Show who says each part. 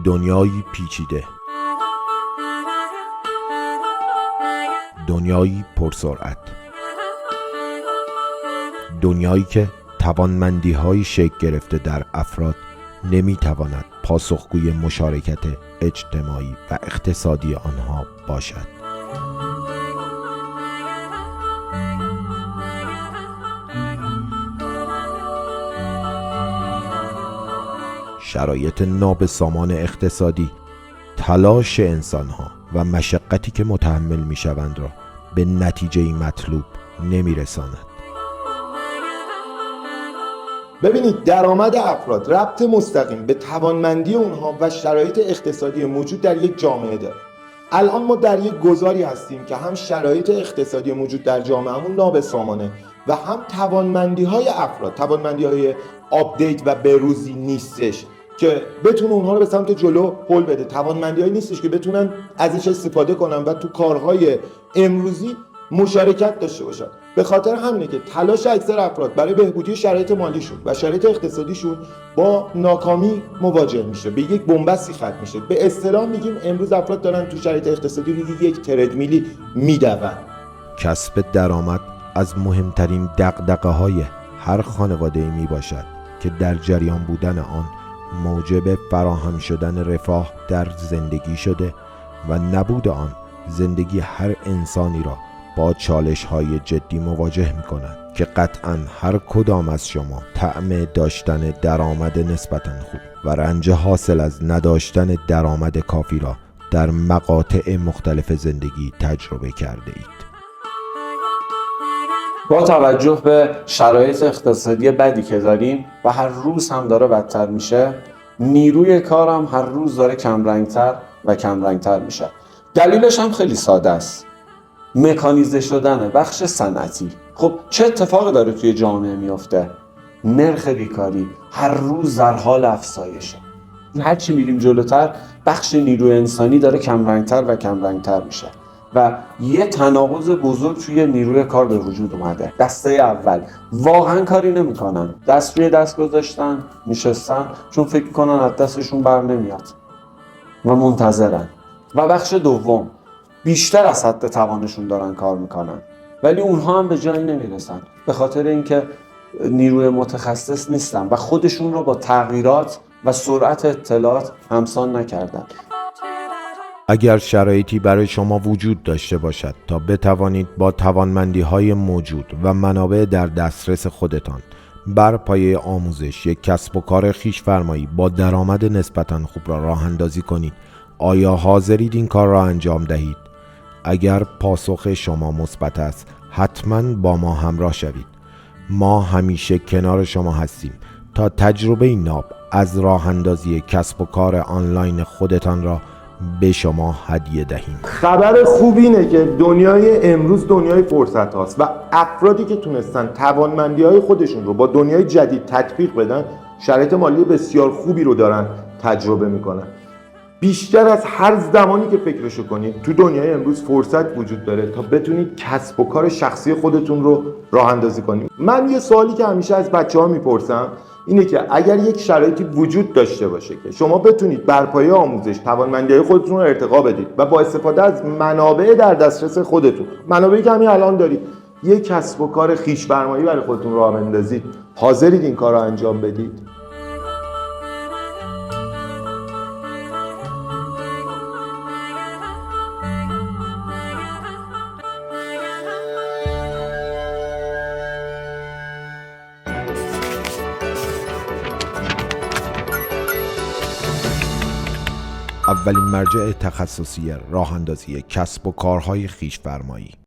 Speaker 1: دنیایی پیچیده، دنیایی پرسرعت، دنیایی که توانمندی‌های شکل گرفته در افراد نمی‌تواند پاسخگوی مشارکت اجتماعی و اقتصادی آنها باشد. شرایط نابسامان اقتصادی تلاش انسانها و مشقتی که متحمل میشوند را به نتیجه مطلوب نمیرساند.
Speaker 2: ببینید، درآمد افراد ربط مستقیم به توانمندی اونها و شرایط اقتصادی موجود در یک جامعه داره. الان ما در یک گذاری هستیم که هم شرایط اقتصادی موجود در جامعهمون نابسامانه و هم توانمندی‌های افراد، توانمندی‌های آپدیت و بروزی نیستش که بتونه اونها رو به سمت جلو هل بده. توانمندی‌هایی نیستش که بتونن ازش استفاده کنن و تو کارهای امروزی مشارکت داشته باشن. به خاطر همینه که تلاش اکثر افراد برای بهبودی شرایط مالیشون و شرایط اقتصادیشون با ناکامی مواجه میشه، به یک بنبستی ختم میشه. به اصطلاح میگیم امروز افراد دارن تو شرایط اقتصادی روی یک تردمیلی میدون.
Speaker 1: کسب درآمد از مهمترین دغدغه‌های هر خانواده‌ای میباشد که در جریان بودن آن موجب فراهم شدن رفاه در زندگی شده و نبود آن زندگی هر انسانی را با چالش‌های جدی مواجه می‌کند که قطعاً هر کدام از شما طعم داشتن درآمد نسبتاً خوب و رنج حاصل از نداشتن درآمد کافی را در مقاطع مختلف زندگی تجربه کرده اید.
Speaker 3: با توجه به شرایط اقتصادی بدی که داریم و هر روز هم داره بدتر میشه، نیروی کارم هر روز داره کمرنگتر و کمرنگتر میشه. دلیلش هم خیلی ساده است: مکانیزه شدن بخش صنعتی. خب چه اتفاقی داره توی جامعه میفته؟ نرخ بیکاری هر روز در حال افزایشه. هرچی میریم جلوتر بخش نیروی انسانی داره کمرنگتر و کمرنگتر میشه و یه تناقض بزرگ توی نیروی کار به وجود اومده. دسته اول واقعا کاری نمیکنن، دست روی دست گذاشتن، نشستن، چون فکر کنن از دستشون بر نمیاد و منتظرن. و بخش دوم بیشتر از حد توانشون دارن کار میکنن ولی اونها هم به جایی نمیرسن به خاطر اینکه نیروی متخصص نیستن و خودشون رو با تغییرات و سرعت اطلاعات همسان نکردن.
Speaker 1: اگر شرایطی برای شما وجود داشته باشد تا بتوانید با توانمندی‌های موجود و منابع در دسترس خودتان بر پایه آموزش یک کسب و کار خویش فرمایی با درآمد نسبتاً خوب را راه اندازی کنید، آیا حاضرید این کار را انجام دهید؟ اگر پاسخ شما مثبت است، حتما با ما همراه شوید. ما همیشه کنار شما هستیم تا تجربه ناب از راه اندازی کسب و کار آنلاین خودتان را به شما هدیه دهیم.
Speaker 2: خبر خوب اینه که دنیای امروز دنیای فرصت هاست و افرادی که تونستن توانمندی‌های خودشون رو با دنیای جدید تطبیق بدن شرایط مالی بسیار خوبی رو دارن تجربه میکنن. بیشتر از هر زمانی که فکرشو کنید تو دنیای امروز فرصت وجود داره تا بتونید کسب و کار شخصی خودتون رو راه اندازی کنید. من یه سوالی که همیشه از بچه‌ها میپرسم اینه که اگر یک شرایطی وجود داشته باشه که شما بتونید بر پایه آموزش توانمندی‌های خودتون رو ارتقا بدید و با استفاده از منابع در دسترس خودتون، منابعی که همین الان دارید، یک کسب و کار خویش فرمایی برای خودتون راه بندازید، حاضرید این کار رو انجام بدید؟
Speaker 1: اولین مرجع تخصصی راه اندازی کسب و کارهای خویش فرمایی.